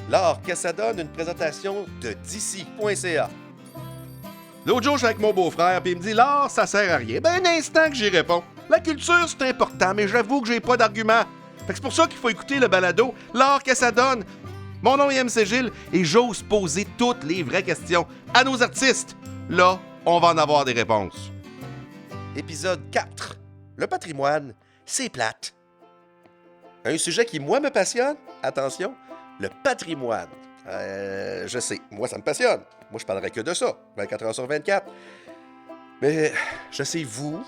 L'art que ça donne, une présentation de d'ici.ca. L'autre jour, je suis avec mon beau-frère, puis il me dit « L'art, ça sert à rien. » Ben, un instant que j'y réponds. La culture, c'est important, mais j'avoue que j'ai pas d'argument. Fait que c'est pour ça qu'il faut écouter le balado « L'art que ça donne ». Mon nom est MC Gilles et j'ose poser toutes les vraies questions à nos artistes. Là, on va en avoir des réponses. Épisode 4. Le patrimoine, c'est plate. Un sujet qui, moi, me passionne. Attention, le patrimoine. Je sais, moi, ça me passionne. Moi, je parlerai que de ça, 24 heures sur 24. Mais je sais, vous,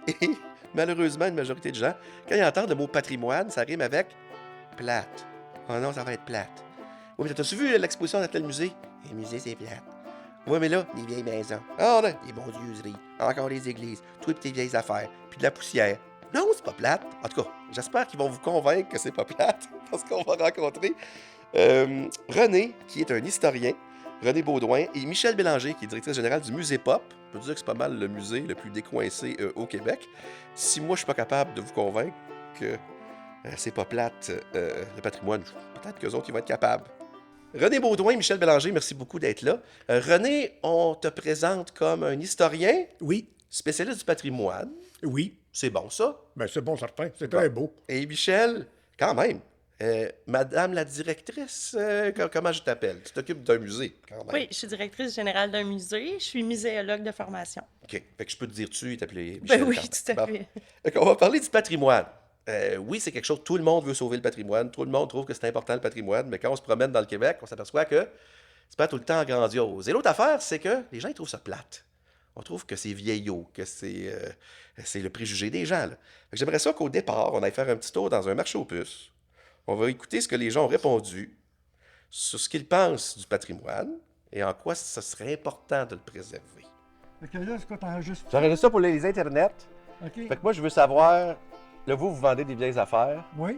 et malheureusement, une majorité de gens, quand ils entendent le mot patrimoine, ça rime avec plate. Oh non, ça va être plate. Oui, mais t'as-tu vu l'exposition dans tel musée? Le musée, c'est plate. Oui, mais là, les vieilles maisons. Ah, non, les bondieuseries. Encore les églises. Toi et tes vieilles affaires. Puis de la poussière. Non, c'est pas plate. En tout cas, j'espère qu'ils vont vous convaincre que c'est pas plate, parce qu'on va rencontrer René, qui est un historien, René Baudouin, et Michel Bélanger, qui est directrice générale du Musée Pop. Je peux dire que c'est pas mal le musée le plus décoincé au Québec. Si moi, je suis pas capable de vous convaincre que c'est pas plate, le patrimoine, peut-être qu'eux autres, ils vont être capables. René Baudouin, Michel Bélanger, merci beaucoup d'être là. René, on te présente comme un historien. Oui. Spécialiste du patrimoine. Oui. C'est bon, ça? Bien, c'est bon, certain. C'est très beau. Et Michel, quand même, Madame la directrice, comment je t'appelle? Tu t'occupes d'un musée, quand même. Oui, je suis directrice générale d'un musée. Je suis muséologue de formation. OK. Fait que je peux te dire tu et t'appeler Michel. Ben oui, tout à fait. Fait qu'on va parler du patrimoine. Oui, c'est quelque chose, tout le monde veut sauver le patrimoine. Tout le monde trouve que c'est important, le patrimoine. Mais quand on se promène dans le Québec, on s'aperçoit que c'est pas tout le temps grandiose. Et l'autre affaire, c'est que les gens, ils trouvent ça plate. On trouve que c'est vieillot, que c'est le préjugé des gens. Là. Fait que j'aimerais ça qu'au départ, on aille faire un petit tour dans un marché aux puces. On va écouter ce que les gens ont répondu sur ce qu'ils pensent du patrimoine et en quoi ce serait important de le préserver. Fait que là, c'est quoi, t'enregistres? J'enregistre ça pour les internets. OK. Fait que moi, je veux savoir, là, vous vendez des vieilles affaires. Oui.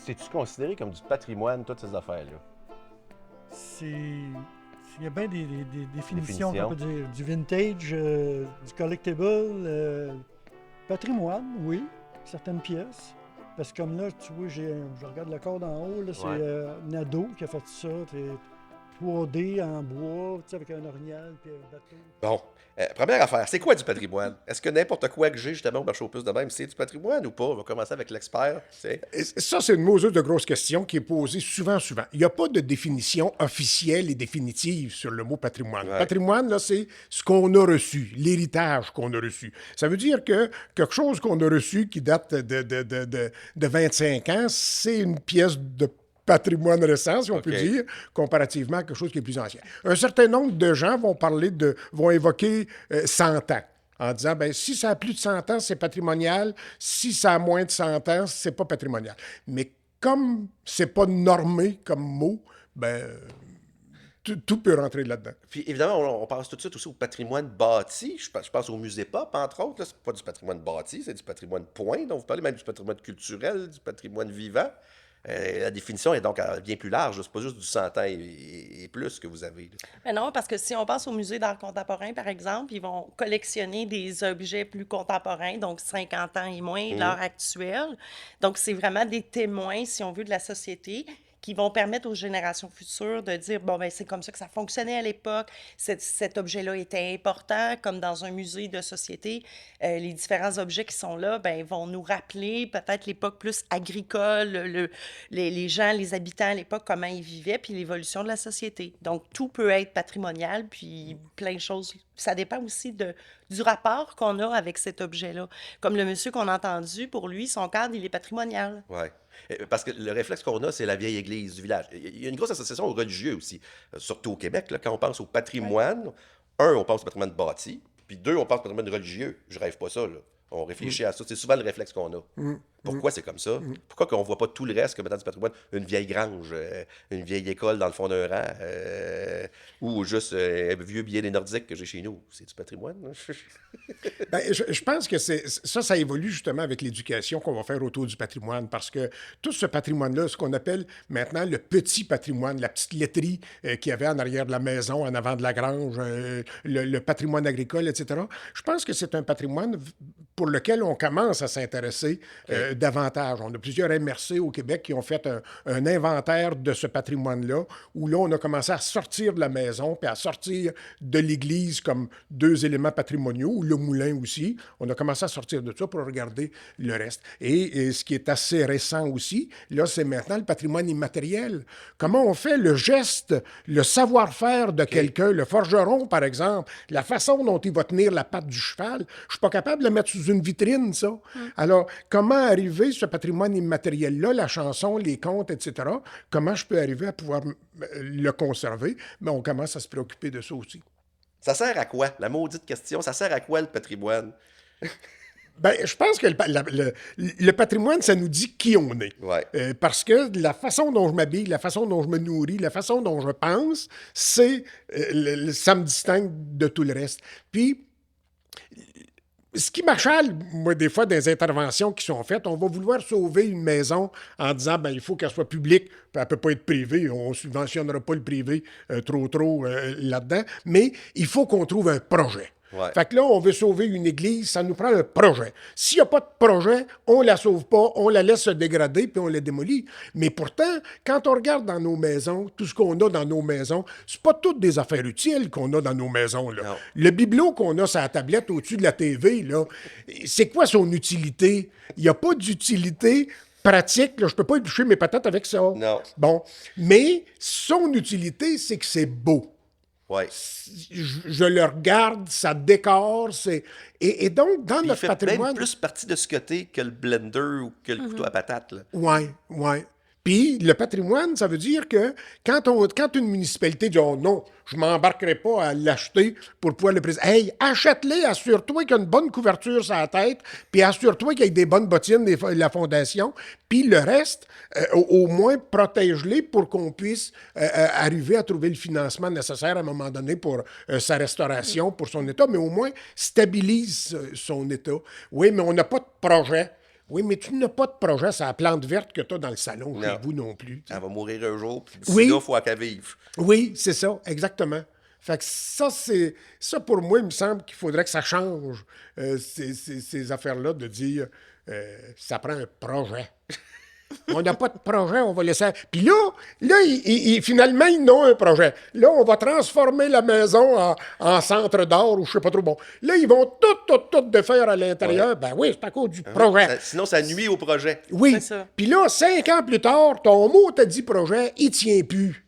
C'est-tu considéré comme du patrimoine, toutes ces affaires-là? Il y a bien des définitions, on peut dire. Du vintage, du collectible, patrimoine, oui, certaines pièces. Parce que comme là, tu vois, je regarde le corps d'en haut, là, c'est Nadeau qui a fait ça. C'est 3D en bois, tu sais, avec un orignal puis un bateau. Bon, première affaire, c'est quoi du patrimoine? Est-ce que n'importe quoi que j'ai justement au marché aux puces de même, c'est du patrimoine ou pas? On va commencer avec l'expert. Ça, c'est une mesure de grosse question qui est posée souvent. Il n'y a pas de définition officielle et définitive sur le mot patrimoine. Ouais. Patrimoine, là, c'est ce qu'on a reçu, l'héritage qu'on a reçu. Ça veut dire que quelque chose qu'on a reçu qui date de 25 ans, c'est une pièce de patrimoine récent, si on peut dire, comparativement à quelque chose qui est plus ancien. Un certain nombre de gens vont évoquer 100 ans, en disant, ben si ça a plus de 100 ans, c'est patrimonial. Si ça a moins de 100 ans, c'est pas patrimonial. Mais comme c'est pas normé comme mot, ben tout peut rentrer là-dedans. Puis évidemment, on pense tout de suite aussi au patrimoine bâti. Je pense au musée Pop, entre autres. Là, c'est pas du patrimoine bâti, c'est du patrimoine point dont vous parlez, même du patrimoine culturel, du patrimoine vivant. La définition est donc bien plus large. C'est pas juste du 100 ans et plus que vous avez. Là. Mais non, parce que si on passe au musée d'art contemporain, par exemple, ils vont collectionner des objets plus contemporains, donc 50 ans et moins, l'heure actuelle. Donc, c'est vraiment des témoins, si on veut, de la société qui vont permettre aux générations futures de dire, bon, ben c'est comme ça que ça fonctionnait à l'époque, cet objet-là était important, comme dans un musée de société, les différents objets qui sont là, ben vont nous rappeler peut-être l'époque plus agricole, les gens, les habitants à l'époque, comment ils vivaient, puis l'évolution de la société. Donc, tout peut être patrimonial, puis plein de choses. Ça dépend aussi du rapport qu'on a avec cet objet-là. Comme le monsieur qu'on a entendu, pour lui, son cadre, il est patrimonial. Oui. Parce que le réflexe qu'on a, c'est la vieille église du village. Il y a une grosse association aux religieux aussi, surtout au Québec. Là, quand on pense au patrimoine, on pense au patrimoine bâti, puis deux, on pense au patrimoine religieux. Je rêve pas ça, là. On réfléchit à ça. C'est souvent le réflexe qu'on a. Pourquoi c'est comme ça? Pourquoi qu'on voit pas tout le reste comme étant du patrimoine? Une vieille grange, une vieille école dans le fond d'un rang, ou juste un vieux billet des Nordiques que j'ai chez nous. C'est du patrimoine? Ben, je pense que ça évolue justement avec l'éducation qu'on va faire autour du patrimoine, parce que tout ce patrimoine-là, ce qu'on appelle maintenant le petit patrimoine, la petite laiterie qu'il y avait en arrière de la maison, en avant de la grange, le patrimoine agricole, etc., je pense que c'est un patrimoine pour lequel on commence à s'intéresser davantage. On a plusieurs MRC au Québec qui ont fait un inventaire de ce patrimoine-là, où là, on a commencé à sortir de la maison, puis à sortir de l'église comme 2 éléments patrimoniaux, ou le moulin aussi. On a commencé à sortir de ça pour regarder le reste. Et ce qui est assez récent aussi, là, c'est maintenant le patrimoine immatériel. Comment on fait le geste, le savoir-faire de quelqu'un, le forgeron, par exemple, la façon dont il va tenir la patte du cheval, je suis pas capable de le mettre sous une vitrine, ça. Alors, comment arriver, ce patrimoine immatériel-là, la chanson, les contes, etc., comment je peux arriver à pouvoir le conserver? Mais on commence à se préoccuper de ça aussi. Ça sert à quoi? La maudite question, ça sert à quoi le patrimoine? Ben, je pense que le patrimoine, ça nous dit qui on est. Ouais. Parce que la façon dont je m'habille, la façon dont je me nourris, la façon dont je pense, ça me distingue de tout le reste. Puis, ce qui m'achale, moi, des fois, des interventions qui sont faites, on va vouloir sauver une maison en disant, ben, il faut qu'elle soit publique, puis elle ne peut pas être privée, on ne subventionnera pas le privé trop là-dedans, mais il faut qu'on trouve un projet. Ouais. Fait que là, on veut sauver une église, ça nous prend un projet. S'il n'y a pas de projet, on la sauve pas, on la laisse se dégrader, puis on la démolit. Mais pourtant, quand on regarde dans nos maisons, tout ce qu'on a dans nos maisons, c'est pas toutes des affaires utiles qu'on a dans nos maisons, là. Non. Le bibelot qu'on a sur la tablette au-dessus de la TV, là, c'est quoi son utilité? Il n'y a pas d'utilité pratique, là. Je peux pas éplucher mes patates avec ça. Non. Bon. Mais son utilité, c'est que c'est beau. Ouais. Je le regarde, ça décore, et donc, dans Puis il notre fait patrimoine... même plus partie de ce côté que le blender ou que le couteau à patate, là. Oui, oui. Puis, le patrimoine, ça veut dire que quand une municipalité dit « Oh non, je ne m'embarquerai pas à l'acheter pour pouvoir le présenter. » Hey, achète-les, assure-toi qu'il y a une bonne couverture sur la tête, puis assure-toi qu'il y ait des bonnes bottines de la fondation, puis le reste, au moins, protège-les pour qu'on puisse arriver à trouver le financement nécessaire à un moment donné pour sa restauration, pour son état, mais au moins stabilise son état. Oui, mais on n'a pas de projet. Oui, mais tu n'as pas de projet sur la plante verte que tu as dans le salon chez Non. vous non plus. Elle va mourir un jour, puis d'ici Oui. là, il faut qu'elle vive. Oui, c'est ça, exactement. Fait que ça, pour moi, il me semble qu'il faudrait que ça change, ces affaires-là, de dire, ça prend un projet. On n'a pas de projet, on va laisser... Puis là finalement, ils ont un projet. Là, on va transformer la maison en centre d'art ou je sais pas trop. Bon, là, ils vont tout défaire à l'intérieur. Ouais. Ben oui, c'est à cause du projet. Sinon, ça nuit au projet. Oui. C'est ça. Puis là, 5 ans plus tard, ton mot t'a dit projet, il tient plus.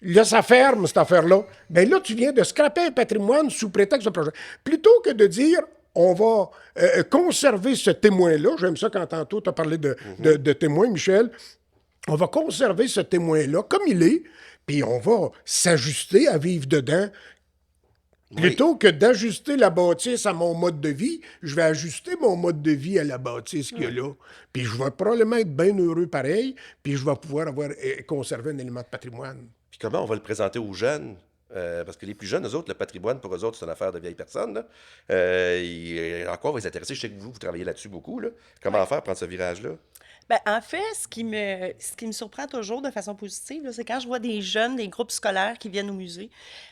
Là, ça ferme, cette affaire-là. Bien là, tu viens de scraper un patrimoine sous prétexte de projet. Plutôt que de dire, on va conserver ce témoin-là, j'aime ça quand tantôt tu as parlé de témoin, Michel, on va conserver ce témoin-là comme il est, puis on va s'ajuster à vivre dedans. Plutôt que d'ajuster la bâtisse à mon mode de vie, je vais ajuster mon mode de vie à la bâtisse qu'il y a là. Puis je vais probablement être bien heureux pareil, puis je vais pouvoir conserver un élément de patrimoine. Puis comment on va le présenter aux jeunes? Parce que les plus jeunes, eux autres, le patrimoine, pour eux autres, c'est une affaire de vieilles personnes, là. En quoi on va les intéresser? Je sais que vous travaillez là-dessus beaucoup, là. Comment faire, prendre ce virage-là? Ben, en fait, ce qui me surprend toujours de façon positive, là, c'est quand je vois des jeunes, des groupes scolaires qui viennent au musée,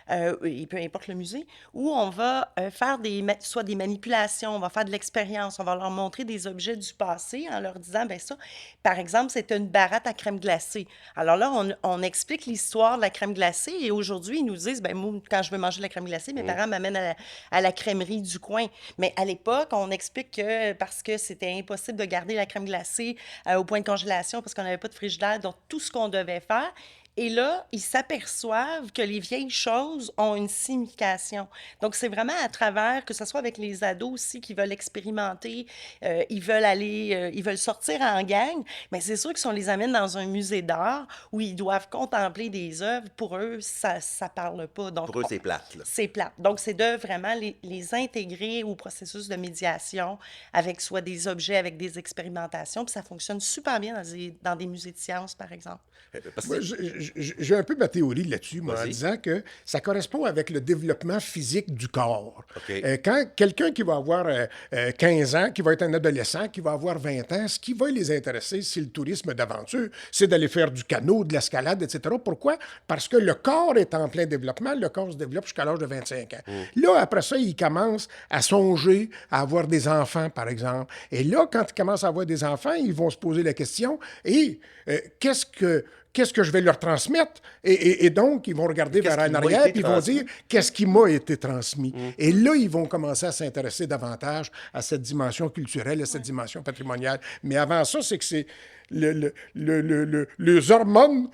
et peu importe le musée, où on va faire soit des manipulations, on va faire de l'expérience, on va leur montrer des objets du passé en leur disant, ben ça, par exemple, c'est une baratte à crème glacée. Alors là, on explique l'histoire de la crème glacée et aujourd'hui, ils nous disent, ben moi, quand je veux manger de la crème glacée, mes parents m'amènent à la crèmerie du coin. Mais à l'époque, on explique que parce que c'était impossible de garder la crème glacée au point de congélation parce qu'on n'avait pas de frigidaire, donc tout ce qu'on devait faire. Et là, ils s'aperçoivent que les vieilles choses ont une signification. Donc, c'est vraiment à travers, que ce soit avec les ados aussi qui veulent expérimenter, ils veulent sortir en gang, mais c'est sûr que si on les amène dans un musée d'art où ils doivent contempler des œuvres, pour eux, ça parle pas. Donc, Pour eux, c'est plate, là. c'est plate. Donc, c'est de vraiment les intégrer au processus de médiation avec soit des objets, avec des expérimentations, puis ça fonctionne super bien dans des musées de sciences, par exemple. Parce Moi, que... j'ai un peu ma théorie là-dessus, moi, en Vas-y. disant que ça correspond avec le développement physique du corps. OK. Quand quelqu'un qui va avoir 15 ans, qui va être un adolescent, qui va avoir 20 ans, ce qui va les intéresser, c'est le tourisme d'aventure, c'est d'aller faire du canot, de l'escalade, etc. Pourquoi? Parce que le corps est en plein développement, le corps se développe jusqu'à l'âge de 25 ans. Là, après ça, il commence à songer à avoir des enfants, par exemple. Et là, quand ils commencent à avoir des enfants, ils vont se poser la question, et qu'est-ce que je vais leur transmettre? Et donc, ils vont regarder Qu'est-ce vers qui en m'a arrière, été puis ils vont transmis? dire, qu'est-ce qui m'a été transmis? Et là, ils vont commencer à s'intéresser davantage à cette dimension culturelle, à cette dimension patrimoniale. Mais avant ça, c'est que c'est les hormones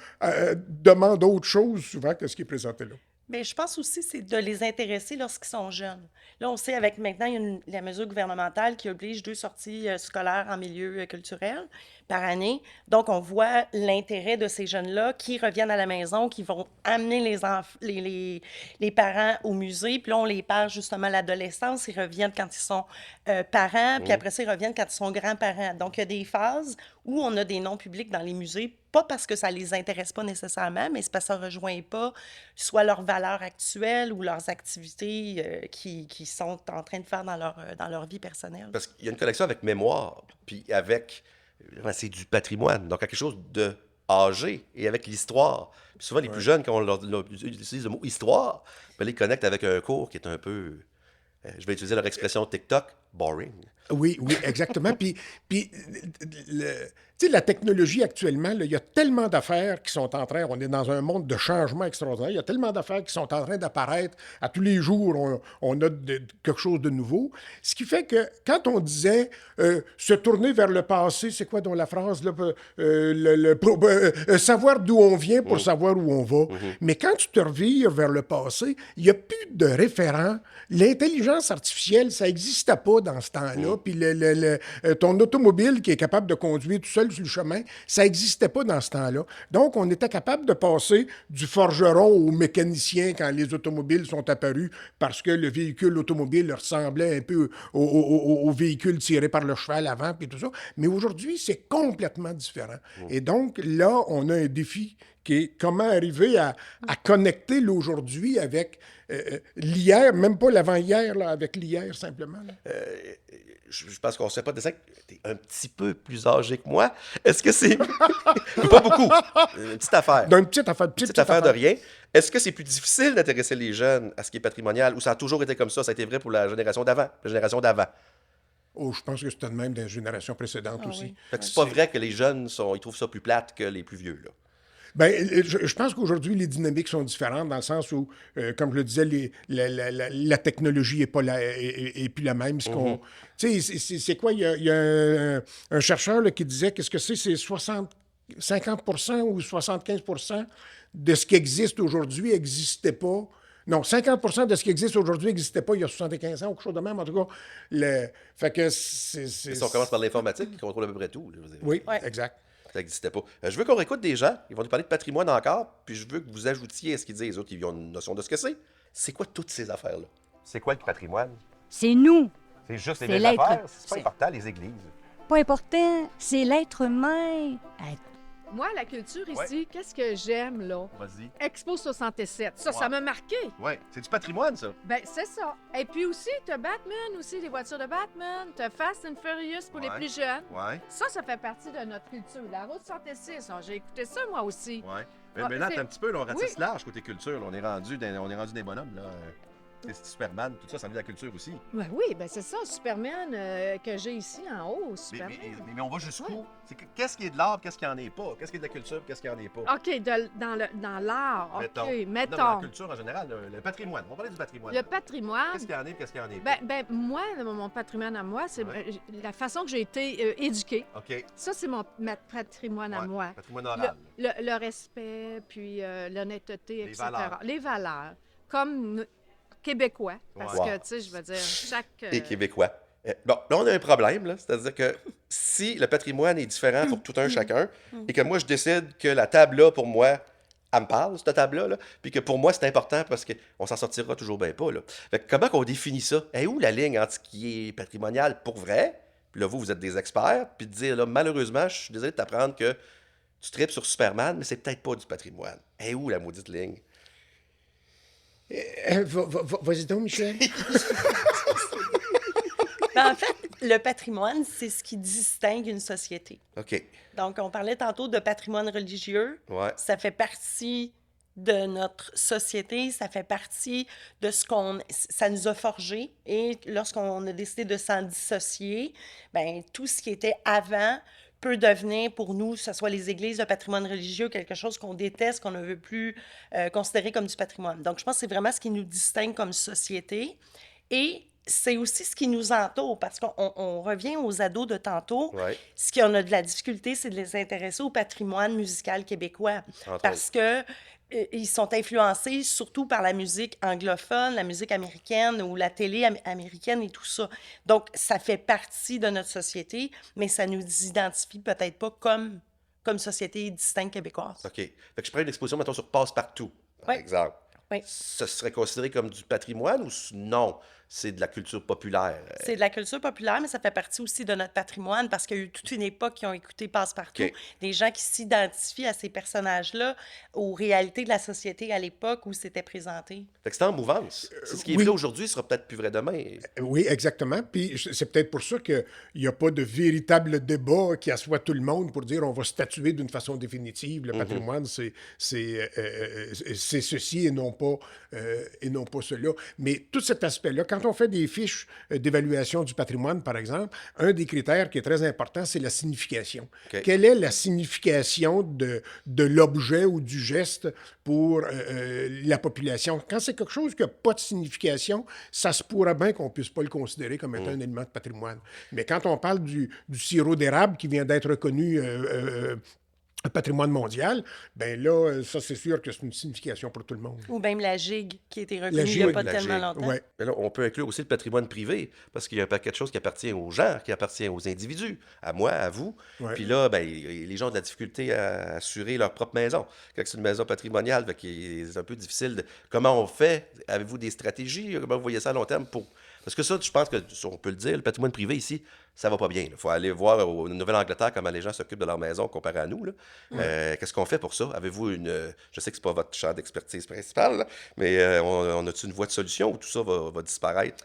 demandent autre chose souvent que ce qui est présenté là. Mais je pense aussi c'est de les intéresser lorsqu'ils sont jeunes. Là, on sait avec maintenant, il y a la mesure gouvernementale qui oblige 2 sorties scolaires en milieu culturel par année. Donc, on voit l'intérêt de ces jeunes-là qui reviennent à la maison, qui vont amener les parents au musée. Puis là, on les perd justement à l'adolescence. Ils reviennent quand ils sont parents, puis après ça, ils reviennent quand ils sont grands-parents. Donc, il y a des phases où on a des noms publics dans les musées, pas parce que ça les intéresse pas nécessairement, mais c'est parce que ça ne rejoint pas soit leurs valeurs actuelles ou leurs activités qui sont en train de faire dans leur vie personnelle. Parce qu'il y a une connexion avec mémoire, puis avec... C'est du patrimoine, donc quelque chose de âgé, et avec l'histoire. Puis souvent, les plus jeunes, quand on leur utilise le mot histoire, ben, ils connectent avec un cours qui est un peu... je vais utiliser leur expression TikTok, boring. Oui, exactement. Puis tu sais, la technologie actuellement, là, il y a tellement d'affaires qui sont en train, on est dans un monde de changement extraordinaire, il y a tellement d'affaires qui sont en train d'apparaître. À tous les jours, on a quelque chose de nouveau. Ce qui fait que quand on disait se tourner vers le passé, c'est quoi dans la phrase, là, savoir d'où on vient pour savoir où on va. Mais quand tu te revires vers le passé, il n'y a plus de référent. L'intelligence artificielle, ça n'existait pas dans ce temps-là. Puis ton automobile qui est capable de conduire tout seul sur le chemin, ça n'existait pas dans ce temps-là. Donc, on était capable de passer du forgeron au mécanicien quand les automobiles sont apparus parce que le véhicule automobile ressemblait un peu au véhicule tiré par le cheval avant, puis tout ça. Mais aujourd'hui, c'est complètement différent. Et donc, là, on a un défi qui est comment arriver à connecter l'aujourd'hui avec l'hier, même pas l'avant-hier, là, avec l'hier simplement. Là. Je pense qu'on ne sait pas de ça. Tu es un petit peu plus âgé que moi. Est-ce que c'est... pas beaucoup. Une petite affaire. D'une petite affaire. Petite affaire de rien. Est-ce que c'est plus difficile d'intéresser les jeunes à ce qui est patrimonial ou ça a toujours été comme ça? Ça a été vrai pour la génération d'avant, la génération d'avant. Oh, je pense que c'était de même dans les générations précédentes aussi. Oui. Fait que c'est pas vrai que les jeunes, ils trouvent ça plus plate que les plus vieux, là. Ben, je pense qu'aujourd'hui, les dynamiques sont différentes dans le sens où, comme je le disais, la technologie n'est pas est plus la même. Tu sais, c'est quoi? Il y a un chercheur là, qui disait qu'est-ce que c'est 50% ou 75% de ce qui existe aujourd'hui n'existait pas. Non, 50% de ce qui existe aujourd'hui n'existait pas il y a 75 ans ou quelque chose de même. En tout cas, fait que c'est... Si on commence par l'informatique, qui contrôle à peu près tout. Là, je veux dire. Oui, Ouais. exact. Ça n'existait pas. Je veux qu'on réécoute des gens. Ils vont nous parler de patrimoine encore. Puis je veux que vous ajoutiez à ce qu'ils disent. Les autres, ils ont une notion de ce que c'est. C'est quoi toutes ces affaires-là? C'est quoi le patrimoine? C'est nous. C'est juste les vieilles affaires? C'est pas important, les églises. Pas important, c'est l'être humain. Moi, la culture ici, qu'est-ce que j'aime, là? Vas-y. Expo 67. Ça, Ouais. ça m'a marqué. Ouais, c'est du patrimoine, ça. Ben, c'est ça. Et puis aussi, t'as Batman aussi, les voitures de Batman. T'as Fast and Furious pour les Ouais. plus jeunes. Ouais, Ça fait partie de notre culture. La route 66, j'ai écouté ça, moi aussi. ouais. Ah, Mais là, c'est- t'as un petit peu, là, on ratisse Oui. large côté culture. Là. On est rendu des bonhommes, là. C'est Superman, tout ça, ça vient de la culture aussi. Ben oui, ben c'est ça, Superman que j'ai ici en haut, Mais, Superman. mais on va jusqu'où? Qu'est-ce qui est de l'art, qu'est-ce qui en est pas? Qu'est-ce qui est de la culture, qu'est-ce qui en est pas? OK, dans l'art, OK, Non, mais mettons. dans la culture en général, le patrimoine. On va parler du patrimoine. Le patrimoine. Qu'est-ce qui en est, qu'est-ce qui en est pas? Ben, moi, mon patrimoine à moi, c'est Ouais. la façon que j'ai été éduquée. OK. Ça, c'est mon patrimoine à Ouais, moi. patrimoine Le, oral. le respect, puis l'honnêteté, Les etc. valeurs. Les valeurs. Comme Québécois. Parce Ouais. que, tu sais, je veux dire, chaque... Et Québécois. Bon, là, on a un problème, là. C'est-à-dire que si le patrimoine est différent pour tout un chacun, et que moi, je décide que la table-là, pour moi, elle me parle, cette table-là, là, puis que pour moi, c'est important parce qu'on s'en sortira toujours bien pas, là. Fait que comment qu'on définit ça? Et où la ligne entre ce qui est patrimonial pour vrai, puis là, vous êtes des experts, puis de dire, là, malheureusement, je suis désolé de t'apprendre que Tu tripes sur Superman, mais c'est peut-être pas du patrimoine. Et où la maudite ligne? Vas-y donc, Michel. Ben, en fait, le patrimoine, c'est ce qui distingue une société. OK. Donc, on parlait tantôt de patrimoine religieux. Ouais. Ça fait partie de notre société, ça fait partie de ce ça nous a forgé. Et lorsqu'on a décidé de s'en dissocier, ben tout ce qui était avant peut devenir pour nous, que ce soit les églises, le patrimoine religieux, quelque chose qu'on déteste, qu'on ne veut plus considérer comme du patrimoine. Donc, je pense que c'est vraiment ce qui nous distingue comme société. Et c'est aussi ce qui nous entoure, parce qu'on revient aux ados de tantôt. Ouais. Ce qu'on a de la difficulté, c'est de les intéresser au patrimoine musical québécois. Entre Parce que ils sont influencés surtout par la musique anglophone, la musique américaine ou la télé américaine et tout ça. Donc, ça fait partie de notre société, mais ça nous identifie peut-être pas comme société distincte québécoise. OK. Fait que je prends une exposition, mettons, sur Passe-Partout, par Oui. exemple. Oui. Ce serait considéré comme du patrimoine ou non? C'est de la culture populaire? C'est de la culture populaire, mais ça fait partie aussi de notre patrimoine parce qu'il y a eu toute une époque qui ont écouté Passe-Partout. OK. Des gens qui s'identifient à ces personnages-là, aux réalités de la société à l'époque où c'était présenté. Fait que c'est en mouvance. C'est ce qui est oui. vrai aujourd'hui sera peut-être plus vrai demain. Oui, exactement. Puis c'est peut-être pour ça qu'il n'y a pas de véritable débat qui assoit tout le monde pour dire on va statuer d'une façon définitive. Le patrimoine, c'est ceci et non pas cela. Mais tout cet aspect-là, quand on fait des fiches d'évaluation du patrimoine, par exemple, un des critères qui est très important, c'est la signification. OK. Quelle est la signification de l'objet ou du geste pour la population? Quand c'est quelque chose qui n'a pas de signification, ça se pourrait bien qu'on ne puisse pas le considérer comme étant un élément de patrimoine. Mais quand on parle du sirop d'érable qui vient d'être reconnu patrimoine mondial, ben là, ça, c'est sûr que c'est une signification pour tout le monde. Ou même la gigue qui a été reconnue La il n'y a gigue, pas la tellement gigue. longtemps. Ouais. Mais là, on peut inclure aussi le patrimoine privé, parce qu'il y a un paquet de choses qui appartient aux gens, qui appartient aux individus, à moi, à vous. Ouais. Puis là, ben, les gens ont de la difficulté à assurer leur propre maison. Quand c'est une maison patrimoniale, fait qu'il c'est un peu difficile. Comment on fait? Avez-vous des stratégies? Comment vous voyez ça à long terme pour... Parce que ça, je pense que on peut le dire, le patrimoine privé ici, ça va pas bien. Il faut aller voir au Nouvelle-Angleterre comment les gens s'occupent de leur maison comparé à nous. Là. Qu'est-ce qu'on fait pour ça? Avez-vous une... je sais que c'est pas votre champ d'expertise principal, là, mais on a-tu une voie de solution où tout ça va disparaître?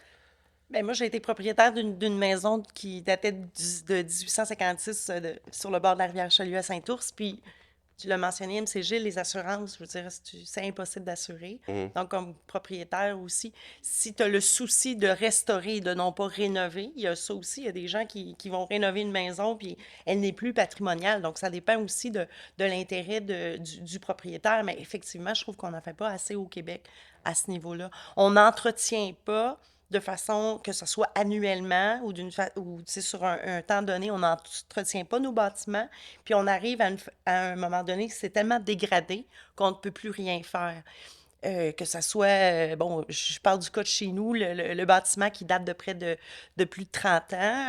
Ben, moi, j'ai été propriétaire d'une maison qui datait de 1856 sur le bord de la rivière Chalieu à Saint-Ours. Puis, tu l'as mentionné, MC Gilles, les assurances, je veux dire, c'est impossible d'assurer. Donc, comme propriétaire aussi, si tu as le souci de restaurer et de non pas rénover, il y a ça aussi. Il y a des gens qui vont rénover une maison puis elle n'est plus patrimoniale. Donc, ça dépend aussi de l'intérêt du propriétaire. Mais effectivement, je trouve qu'on n'en fait pas assez au Québec à ce niveau-là. On n'entretient pas de façon que ce soit annuellement ou sur un temps donné, on n'entretient pas nos bâtiments, puis on arrive à un moment donné que c'est tellement dégradé qu'on ne peut plus rien faire. Que ça soit, bon, je parle du cas de chez nous, le bâtiment qui date de près de plus de 30 ans,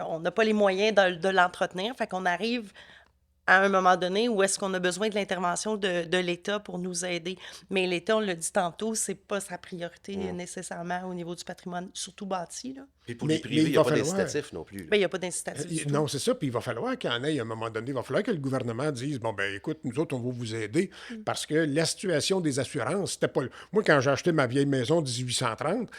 on n'a pas les moyens de l'entretenir, fait qu'on arrive à un moment donné où est-ce qu'on a besoin de l'intervention de l'État pour nous aider. Mais l'État, on l'a dit tantôt, c'est pas sa priorité nécessairement au niveau du patrimoine, surtout bâti, là. Puis pour Mais- les privés, mais il il n'y a va pas falloir- d'incitatif non plus. là. Ben, il n'y a pas d'incitatif du tout. Non, c'est ça. Puis il va falloir qu'il y en ait à un moment donné. Il va falloir que le gouvernement dise bon, ben écoute, nous autres, on va vous aider. Parce que la situation des assurances, c'était pas. Moi, quand j'ai acheté ma vieille maison de 1830,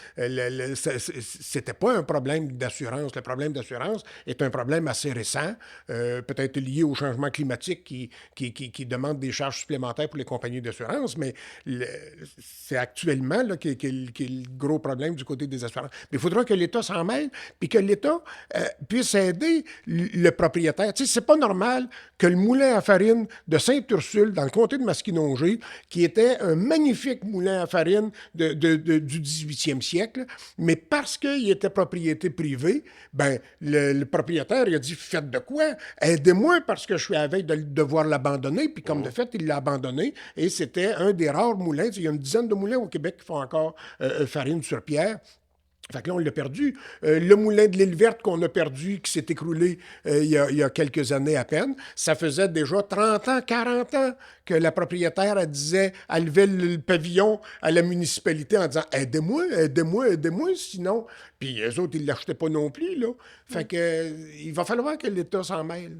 c'était pas un problème d'assurance. Le problème d'assurance est un problème assez récent, peut-être lié au changement climatique qui demande des charges supplémentaires pour les compagnies d'assurance. Mais c'est actuellement là, qui est le gros problème du côté des assurances. Mais il faudra que l'État s'en mêle, puis que l'État puisse aider le propriétaire. Tu sais, c'est pas normal que le moulin à farine de Sainte-Ursule, dans le comté de Masquinongé, qui était un magnifique moulin à farine du 18e siècle, mais parce qu'il était propriété privée, ben le propriétaire, il a dit « Faites de quoi? Aidez-moi parce que je suis à la veille de devoir l'abandonner. » Puis comme de fait, il l'a abandonné et c'était un des rares moulins. Il y a une dizaine de moulins au Québec qui font encore farine sur pierre. Fait que là, on l'a perdu. Le moulin de l'île Verte qu'on a perdu, qui s'est écroulé il y a quelques années à peine, ça faisait déjà 30 ans, 40 ans que la propriétaire, elle levait le pavillon à la municipalité en disant « Aidez-moi, aidez-moi, aidez-moi, sinon... » Puis eux autres, ils ne l'achetaient pas non plus, là. Fait que il va falloir que l'État s'en mêle.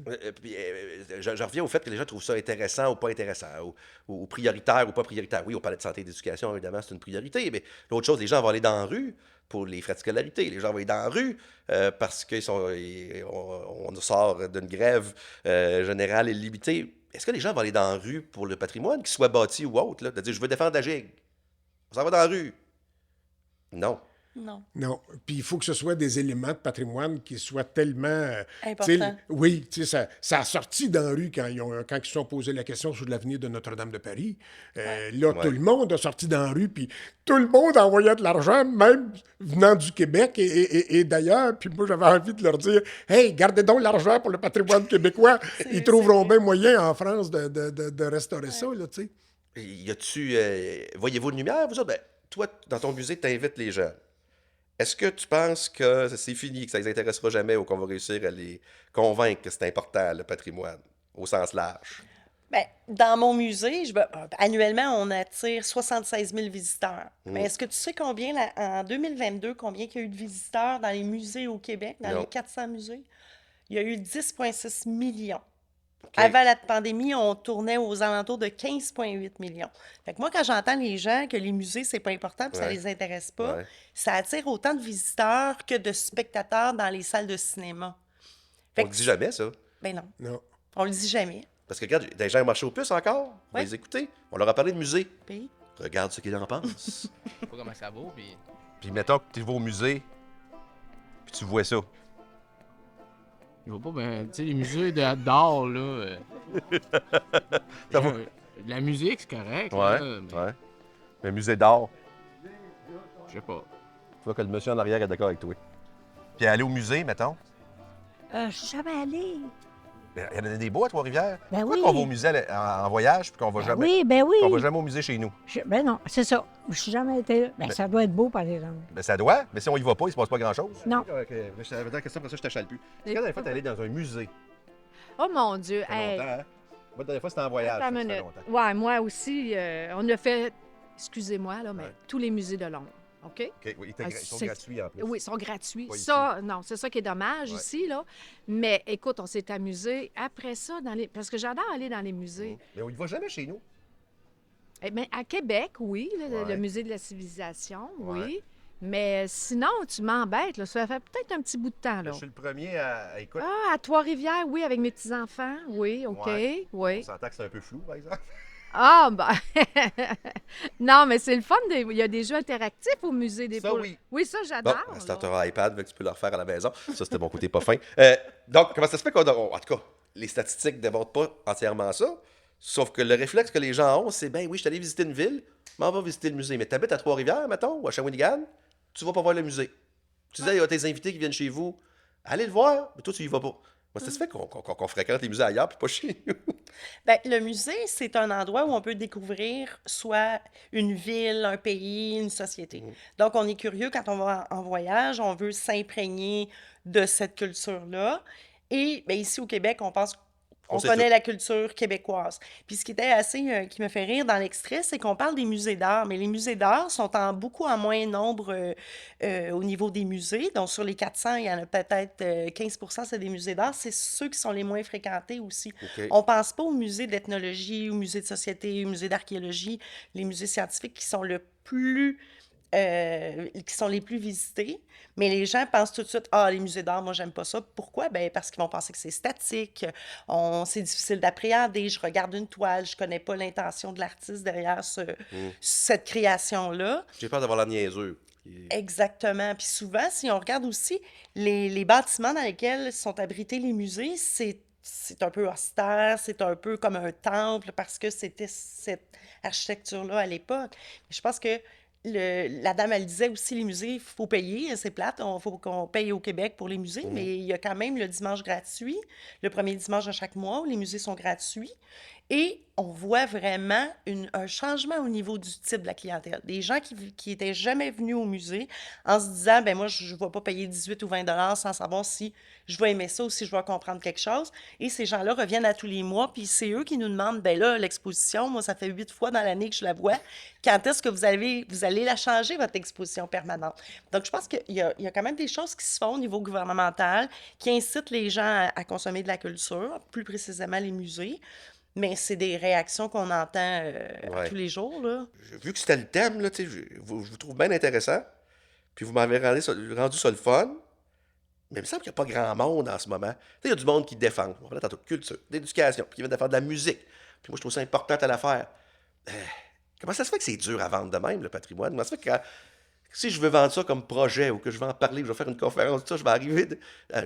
Je reviens au fait que les gens trouvent ça intéressant ou pas intéressant, ou prioritaire ou pas prioritaire. Oui, on parlait de santé et d'éducation, évidemment, c'est une priorité, mais l'autre chose, les gens vont aller dans la rue pour les frais de scolarité. Les gens vont aller dans la rue parce qu'on sort d'une grève générale et limitée. Est-ce que les gens vont aller dans la rue pour le patrimoine, qu'il soit bâti ou autre, là, de dire je veux défendre la gigue? On s'en va dans la rue. Non. Non. Non. Puis il faut que ce soit des éléments de patrimoine qui soient tellement... Important. Oui, tu sais, ça a sorti dans la rue quand quand ils se sont posé la question sur l'avenir de Notre-Dame de Paris. Là, tout le monde a sorti dans la rue, puis tout le monde envoyait de l'argent, même venant du Québec et d'ailleurs. Puis moi, j'avais envie de leur dire, « Hey, gardez donc l'argent pour le patrimoine québécois. Ils trouveront bien moyen en France de restaurer ça, là, tu sais. » Y a-tu... voyez-vous une lumière, vous autres? Ben, toi, dans ton musée, tu invites les gens. Est-ce que tu penses que c'est fini, que ça les intéressera jamais ou qu'on va réussir à les convaincre que c'est important, le patrimoine, au sens large? Bien, dans mon musée, annuellement, on attire 76 000 visiteurs. Mais est-ce que tu sais en 2022, combien il y a eu de visiteurs dans les musées au Québec, dans Non. les 400 musées? Il y a eu 10,6 millions. OK. Avant la pandémie, on tournait aux alentours de 15,8 millions. Fait que moi, quand j'entends les gens que les musées, c'est pas important, puis ça Ouais. les intéresse pas, Ouais. ça attire autant de visiteurs que de spectateurs dans les salles de cinéma. On Fait le que dit jamais, ça. Ben non, Non. on le dit jamais. Parce que regarde, des gens au marché aux puces encore. On va Ouais. les écouter. On leur a parlé de musée. Puis, Regarde ce qu'ils en pensent. Je sais pas comment ça vaut, puis Puis mettons que tu vas au musée, puis tu vois ça. je vois pas, ben, tu sais, les musées d'art, là. Ça vaut- La musique, c'est correct, Ouais, là, mais ouais. Mais musée d'art, je sais pas. tu vois que le monsieur en arrière est d'accord avec toi. Puis aller au musée, mettons. Je suis jamais allée. Ben, il y en a des beaux à Trois-Rivières. Ben Pourquoi oui. qu'on va au musée en voyage, puis qu'on va jamais... Oui, ben oui. qu'on va jamais au musée chez nous? Ben non, c'est ça. Je suis jamais été là. Ben, Mais- ça doit être beau, par exemple. Ben ça doit, mais si on y va pas, il se passe pas grand-chose. Non. OK, je t'avais la question, après ça, je t'achale plus. Quand la dernière fois, t'es allé dans un musée? Oh mon Dieu! Ça fait Hey, longtemps, hein? Moi, la dernière fois, c'était en voyage. attends ça une fait minute. longtemps. Ouais, moi aussi, on a fait, excusez-moi, là, mais Ouais. tous les musées de Londres. OK? OK, oui, Ah, ils sont c'est- gratuits en plus. Oui, ils sont gratuits. Pas ici. Ça, non, c'est ça qui est dommage Ouais. ici, là. Mais écoute, on s'est amusé. Après ça, parce que j'adore aller dans les musées. Mais on y va jamais chez nous. Eh bien, à Québec, oui, Ouais. le musée de la civilisation, Ouais. oui. Mais sinon, tu m'embêtes, là. Ça fait peut-être un petit bout de temps, là. Je suis le premier à... Écoute, Ah, à Trois-Rivières, oui, avec mes petits-enfants. Oui, OK, Ouais. on oui. s'entend que c'est un peu flou, par exemple. Ah, ben... non, mais c'est le fun. Il y a des jeux interactifs au musée des Ça, poules. oui. Oui, ça, Bon, j'adore. c'est là. un iPad, fait que tu peux le refaire à la maison. Ça, c'était mon côté pas fin. Donc, comment ça se fait qu'on... En tout cas, les statistiques ne démontrent pas entièrement ça. Sauf que le réflexe que les gens ont, c'est, ben oui, je suis allé visiter une ville, mais on va visiter le musée. Mais tu habites à Trois-Rivières, mettons, ou à Shawinigan, tu vas pas voir le musée. Tu disais, il y a tes invités qui viennent chez vous. Allez le voir, mais toi, tu y vas pas. Moi, ça se fait qu'on fréquente les musées ailleurs, puis pas chez nous. ben, le musée, c'est un endroit où on peut découvrir soit une ville, un pays, une société. Donc, on est curieux quand on va en voyage, on veut s'imprégner de cette culture-là. Et ben, ici au Québec, on sait connaît tout. la culture québécoise. Puis ce qui était assez, qui me fait rire dans l'extrait, c'est qu'on parle des musées d'art, mais les musées d'art sont beaucoup en moins nombre au niveau des musées. Donc sur les 400, il y en a peut-être 15 c'est des musées d'art. C'est ceux qui sont les moins fréquentés aussi. OK. On pense pas aux musées d'ethnologie, aux musées de société, aux musées d'archéologie, les musées scientifiques qui sont qui sont les plus visités, mais les gens pensent tout de suite, ah, les musées d'art, moi, j'aime pas ça. Pourquoi? Ben, parce qu'ils vont penser que c'est statique, c'est difficile d'appréhender, je regarde une toile, je connais pas l'intention de l'artiste derrière cette création-là. J'ai peur d'avoir la niaiseux. Exactement. Puis souvent, si on regarde aussi les bâtiments dans lesquels sont abrités les musées, c'est un peu austère, c'est un peu comme un temple parce que c'était cette architecture-là à l'époque. Je pense que la dame, elle disait aussi, les musées, il faut payer, c'est plate, il faut qu'on paye au Québec pour les musées, mais il y a quand même le dimanche gratuit, le premier dimanche de chaque mois, où les musées sont gratuits. Et on voit vraiment un changement au niveau du type de la clientèle. Des gens qui étaient jamais venus au musée en se disant, ben moi, je ne vais pas payer 18 ou 20 $ sans savoir si je vais aimer ça ou si je vais comprendre quelque chose. Et ces gens-là reviennent à tous les mois, puis c'est eux qui nous demandent, ben là, l'exposition, moi, ça fait 8 fois dans l'année que je la vois. Quand est-ce que vous allez la changer, votre exposition permanente? Donc, je pense qu'il y a quand même des choses qui se font au niveau gouvernemental qui incitent les gens à consommer de la culture, plus précisément les musées. Mais c'est des réactions qu'on entend Ouais. tous les jours, là. Vu que c'était le thème, là, tu sais, je vous trouve bien intéressant. Puis vous m'avez rendu ça le fun. Mais il me semble qu'il n'y a pas grand monde en ce moment. Tu sais, il y a du monde qui défend. On parlait tantôt de culture, d'éducation, puis qui vient de faire de la musique. Puis moi, je trouve ça important à l'affaire. Comment ça se fait que c'est dur à vendre de même, le patrimoine? Comment ça se fait que si je veux vendre ça comme projet ou que je veux en parler, ou je vais faire une conférence, tout ça, je vais arriver.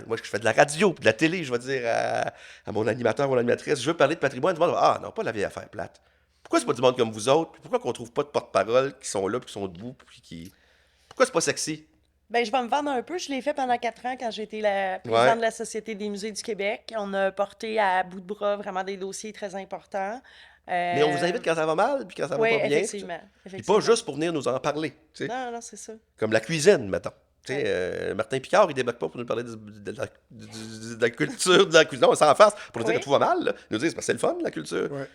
Moi, je fais de la radio, puis de la télé, je vais dire à mon animateur ou à l'animatrice, je veux parler de patrimoine. Du monde va, ah non, pas la vieille affaire plate. Pourquoi c'est pas du monde comme vous autres? Puis pourquoi qu'on trouve pas de porte-parole qui sont là, puis qui sont debout, puis qui. Pourquoi c'est pas sexy? Ben, je vais me vendre un peu. Je l'ai fait pendant 4 ans quand j'ai été la présidente de la Société des musées du Québec. On a porté à bout de bras vraiment des dossiers très importants. Mais on vous invite quand ça va mal, puis quand ça va Oui, pas bien. effectivement. Puis pas juste pour venir nous en parler. Tu sais. Non, c'est ça. Comme la cuisine, mettons. Tu sais, Martin Picard, il débarque pas pour nous parler de la culture de la cuisine. Non, on s'en face pour nous dire que tout va mal. Là. Nous dire, c'est parce que c'est le fun, la culture. Ouais.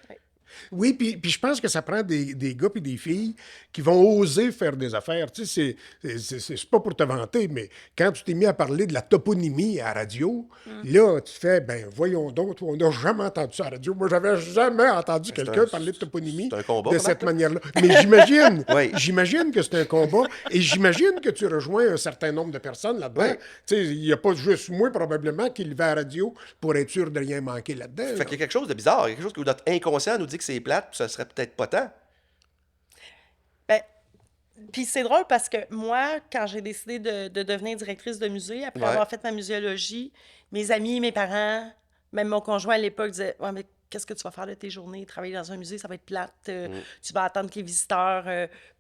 Oui, puis je pense que ça prend des gars et des filles qui vont oser faire des affaires. Tu sais, c'est pas pour te vanter, mais quand tu t'es mis à parler de la toponymie à la radio, là, tu fais, ben voyons donc, on n'a jamais entendu ça à la radio. Moi, j'avais jamais entendu quelqu'un parler de toponymie c'est un combat, de comment, cette toi? manière-là. Mais j'imagine, Oui. j'imagine que c'est un combat et j'imagine que tu rejoins un certain nombre de personnes là-dedans. Oui. Tu sais, il n'y a pas juste moi, probablement, qui le va à la radio pour être sûr de rien manquer là-dedans. Fait là. qu'il y a quelque chose de bizarre. Il y a quelque chose que notre inconscient nous dit que c'est plate, puis ça serait peut-être pas tant. Ben, puis c'est drôle parce que moi, quand j'ai décidé de devenir directrice de musée, après Ouais. avoir fait ma muséologie, mes amis, mes parents, même mon conjoint à l'époque disaient, ouais, mais qu'est-ce que tu vas faire de tes journées? Travailler dans un musée, ça va être plate. Tu vas attendre que les visiteurs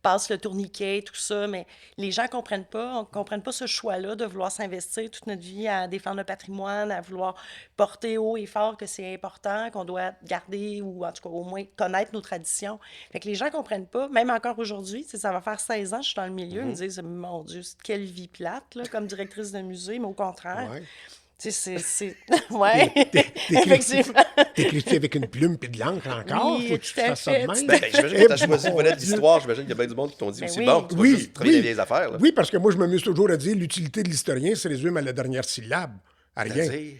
passent le tourniquet, tout ça. Mais les gens comprennent pas. On comprenne pas ce choix-là de vouloir s'investir toute notre vie à défendre le patrimoine, à vouloir porter haut et fort que c'est important, qu'on doit garder ou en tout cas au moins connaître nos traditions. Fait que les gens comprennent pas. Même encore aujourd'hui, tu sais, ça va faire 16 ans que je suis dans le milieu. Ils me disent, mon Dieu, quelle vie plate, là, comme directrice de musée, mais au contraire. Ouais. Tu sais, c'est... Ouais, T'écris-tu effectivement. t'écris-tu avec une plume et de l'encre encore? Oui, Faut que tu tout à fasses ça fait, de même. tout Ben, j'imagine que tu as choisi une volette d'histoire. J'imagine qu'il y a bien du monde qui t'ont dit Ben aussi, oui. bon, tu vas Oui, juste travailler oui. les vieilles affaires. Là. Oui, parce que moi, je m'amuse toujours à dire l'utilité de l'historien se résume à la dernière syllabe. À rien. C'est-à-dire,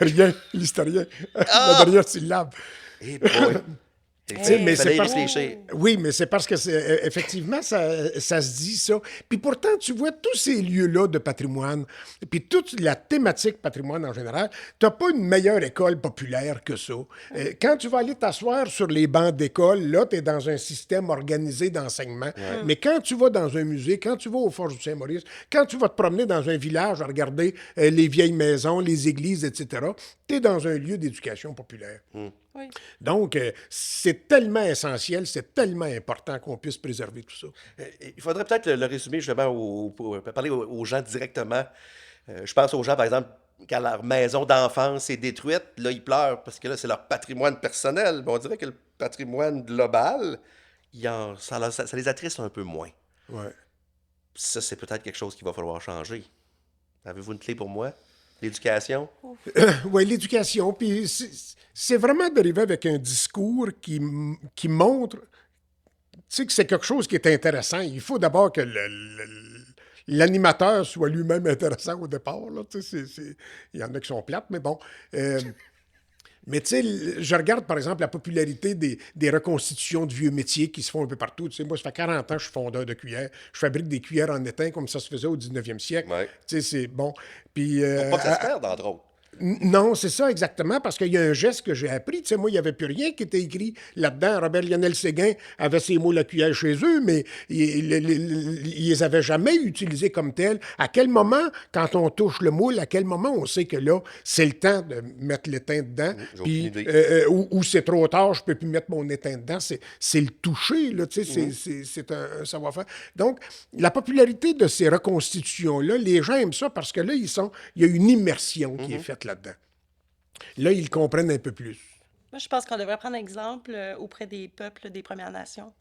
Rien, l'historien. La dernière syllabe. eh boy. Tu sais, mais fallait c'est y parce... réfléchir. Oui, mais c'est parce que, effectivement, ça se dit ça. Puis pourtant, tu vois tous ces lieux-là de patrimoine, puis toute la thématique patrimoine en général, tu n'as pas une meilleure école populaire que ça. Quand tu vas aller t'asseoir sur les bancs d'école, là, tu es dans un système organisé d'enseignement. Mais quand tu vas dans un musée, quand tu vas au Forges du Saint-Maurice, quand tu vas te promener dans un village à regarder les vieilles maisons, les églises, etc., tu es dans un lieu d'éducation populaire. Oui. Donc, c'est tellement essentiel, c'est tellement important qu'on puisse préserver tout ça. Il faudrait peut-être le résumer justement pour parler aux gens directement. Je pense aux gens, par exemple, quand leur maison d'enfance est détruite, là, ils pleurent parce que là, c'est leur patrimoine personnel. Mais on dirait que le patrimoine global, ça les attriste un peu moins. Ouais. Ça, c'est peut-être quelque chose qu'il va falloir changer. Avez-vous une clé pour moi? L'éducation? Oui, l'éducation. Puis c'est vraiment d'arriver avec un discours qui montre, tu sais, que c'est quelque chose qui est intéressant. Il faut d'abord que l'animateur soit lui-même intéressant au départ. Là. Tu sais, il y en a qui sont plates, mais bon. Mais tu sais, je regarde par exemple la popularité des reconstitutions de vieux métiers qui se font un peu partout. Tu sais, moi, ça fait 40 ans que je suis fondeur de cuillères. Je fabrique des cuillères en étain comme ça se faisait au 19e siècle. Ouais. Tu sais, c'est bon. Puis, Pour pas que ça se perde, entre autres. non, c'est ça exactement, parce qu'il y a un geste que j'ai appris. Tu sais, moi, il n'y avait plus rien qui était écrit là-dedans. Robert Lionel Séguin avait ses mots la cuillère chez eux, mais ils les avaient jamais utilisés comme tels. À quel moment, quand on touche le moule, à quel moment on sait que là, c'est le temps de mettre l'étain dedans, J'ai puis aucune idée. ou c'est trop tard, je peux plus mettre mon étain dedans. C'est le toucher, là, tu sais, c'est un savoir-faire. Donc, la popularité de ces reconstitutions-là, les gens aiment ça parce que là, il y a une immersion qui est faite là-dedans. Là, ils comprennent un peu plus. Moi, je pense qu'on devrait prendre exemple auprès des peuples des Premières Nations.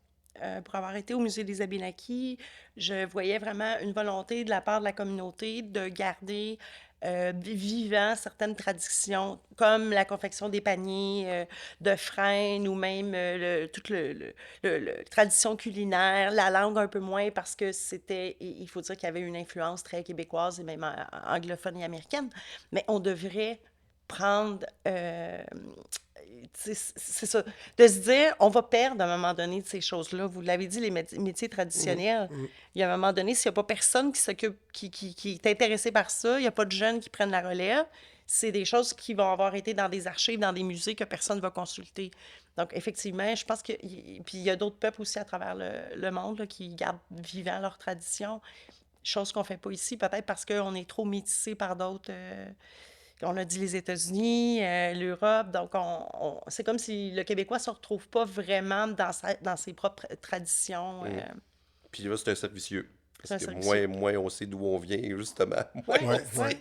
Pour avoir été au musée des Abénaquis, je voyais vraiment une volonté de la part de la communauté de garder vivant certaines traditions, comme la confection des paniers de frênes ou même toute tradition culinaire, la langue un peu moins parce que il faut dire qu'il y avait une influence très québécoise et même anglophone et américaine, mais on devrait prendre c'est ça. De se dire, on va perdre à un moment donné de ces choses-là. Vous l'avez dit, les métiers traditionnels. Il y a un moment donné, s'il n'y a pas personne qui s'occupe, qui est intéressé par ça, il n'y a pas de jeunes qui prennent la relève, c'est des choses qui vont avoir été dans des archives, dans des musées que personne ne va consulter. Donc, effectivement, je pense que... Puis il y a d'autres peuples aussi à travers le monde là, qui gardent vivant leurs traditions. Chose qu'on ne fait pas ici, peut-être parce qu'on est trop métissé par d'autres... On a dit les États-Unis, l'Europe, donc c'est comme si le Québécois ne se retrouve pas vraiment dans ses propres traditions. Puis là, c'est un cercle vicieux. C'est un Parce que cercle moins on sait d'où on vient, justement, moins Ouais, on ouais. sait.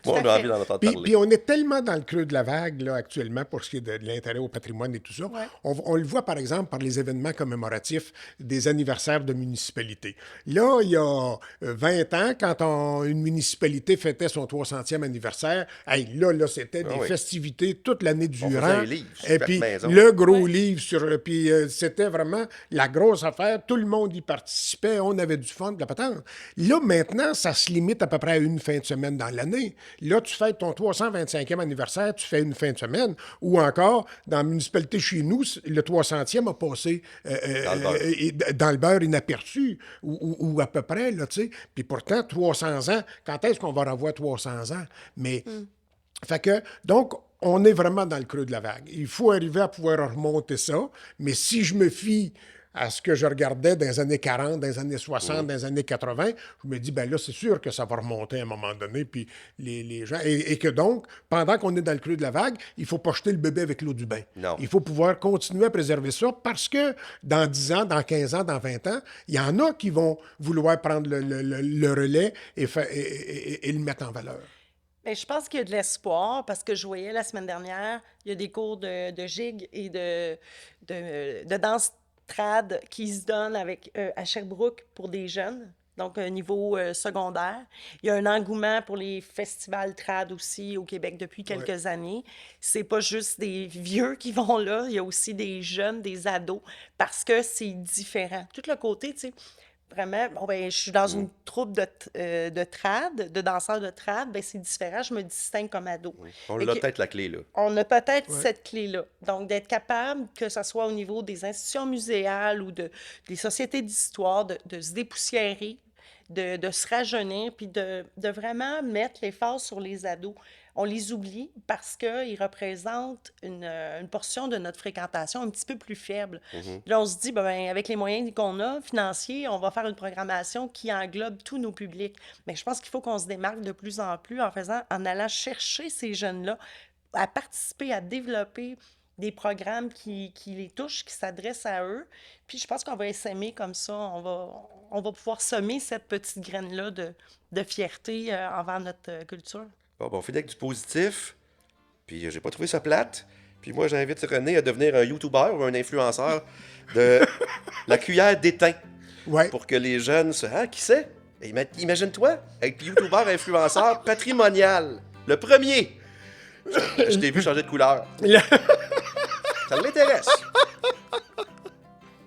Tout Moi, à on a fait. envie d'en entendre Puis, parler. puis on est tellement dans le creux de la vague là, actuellement pour ce qui est de l'intérêt au patrimoine et tout ça. Ouais. On le voit par exemple par les événements commémoratifs des anniversaires de municipalités. Là, il y a 20 ans, quand une municipalité fêtait son 300e anniversaire, hey, là c'était des oui. festivités toute l'année faisait durant. un livre sur Et chaque puis maison. le gros Ouais. livre sur... Puis c'était vraiment la grosse affaire. Tout le monde y participait. On avait du fun, de la patente. Là, maintenant, ça se limite à peu près à une fin de semaine dans l'année. Là, tu fêtes ton 325e anniversaire, tu fais une fin de semaine. Ou encore, dans la municipalité chez nous, le 300e a passé dans le beurre inaperçu. Ou à peu près, là, tu sais. Puis pourtant, 300 ans, quand est-ce qu'on va revoir 300 ans? Mais... Fait que, donc, on est vraiment dans le creux de la vague. Il faut arriver à pouvoir remonter ça, mais si je me fie à ce que je regardais dans les années 40, dans les années 60, dans les années 80, je me dis, ben là, c'est sûr que ça va remonter à un moment donné, puis les gens... Et que donc, pendant qu'on est dans le creux de la vague, il faut pas jeter le bébé avec l'eau du bain. Non. Il faut pouvoir continuer à préserver ça parce que dans 10 ans, dans 15 ans, dans 20 ans, il y en a qui vont vouloir prendre le relais et le mettre en valeur. Bien, je pense qu'il y a de l'espoir parce que je voyais la semaine dernière, il y a des cours de gigue et de danse trad qui se donnent à Sherbrooke pour des jeunes, donc niveau secondaire. Il y a un engouement pour les festivals trad aussi au Québec depuis quelques années. C'est pas juste des vieux qui vont là, il y a aussi des jeunes, des ados, parce que c'est différent. Tout le côté, tu sais, vraiment, bon, ben, je suis dans une troupe de trad, de danseurs de trad, ben, c'est différent, je me distingue comme ado. On Fait l'a que- peut-être la clé, là. On a peut-être cette clé-là. Donc, d'être capable, que ce soit au niveau des institutions muséales ou des sociétés d'histoire, de se dépoussiérer, de se rajeunir, puis de vraiment mettre l'effort sur les ados. On les oublie parce qu'ils représentent une portion de notre fréquentation un petit peu plus faible. Là, on se dit, ben, avec les moyens qu'on a, financiers, on va faire une programmation qui englobe tous nos publics. Mais je pense qu'il faut qu'on se démarque de plus en plus en allant chercher ces jeunes-là à participer, à développer des programmes qui les touchent, qui s'adressent à eux. Puis je pense qu'on va s'aimer comme ça. On va pouvoir semer cette petite graine-là de fierté envers notre culture. Bon, on finit avec du positif. Puis j'ai pas trouvé ça plate. Puis moi, j'invite René à devenir un YouTuber ou un influenceur de la cuillère d'étain. Ouais. Pour que les jeunes se... Ah, qui c'est? Imagine-toi, être YouTuber influenceur patrimonial. Le premier. Je t'ai vu changer de couleur. Ça l'intéresse.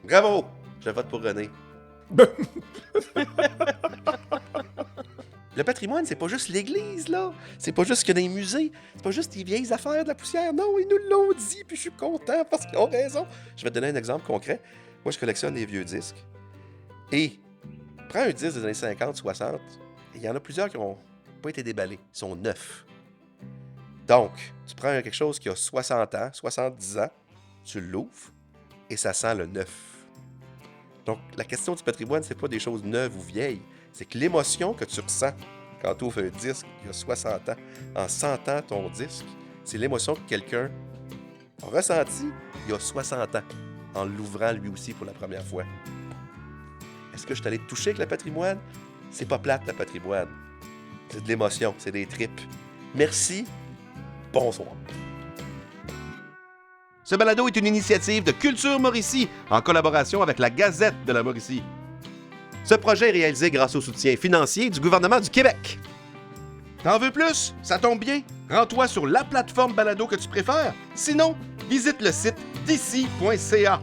Bravo. Je vote pour René. Le patrimoine, c'est pas juste l'église, là. C'est pas juste ce qu'il y a dans les musées. C'est pas juste les vieilles affaires de la poussière. Non, ils nous l'ont dit, puis je suis content parce qu'ils ont raison. Je vais te donner un exemple concret. Moi, je collectionne des vieux disques. Et prends un disque des années 50, 60, et il y en a plusieurs qui n'ont pas été déballés. Ils sont neufs. Donc, tu prends quelque chose qui a 60 ans, 70 ans, tu l'ouvres, et ça sent le neuf. Donc, la question du patrimoine, c'est pas des choses neuves ou vieilles. C'est que l'émotion que tu ressens quand tu ouvres un disque il y a 60 ans, en sentant ton disque, c'est l'émotion que quelqu'un a ressentie il y a 60 ans, en l'ouvrant lui aussi pour la première fois. Est-ce que je suis allé te toucher avec le patrimoine? C'est pas plate, le patrimoine. C'est de l'émotion, c'est des tripes. Merci. Bonsoir. Ce balado est une initiative de Culture Mauricie en collaboration avec la Gazette de la Mauricie. Ce projet est réalisé grâce au soutien financier du gouvernement du Québec. T'en veux plus? Ça tombe bien. Rends-toi sur la plateforme balado que tu préfères. Sinon, visite le site d'ici.ca.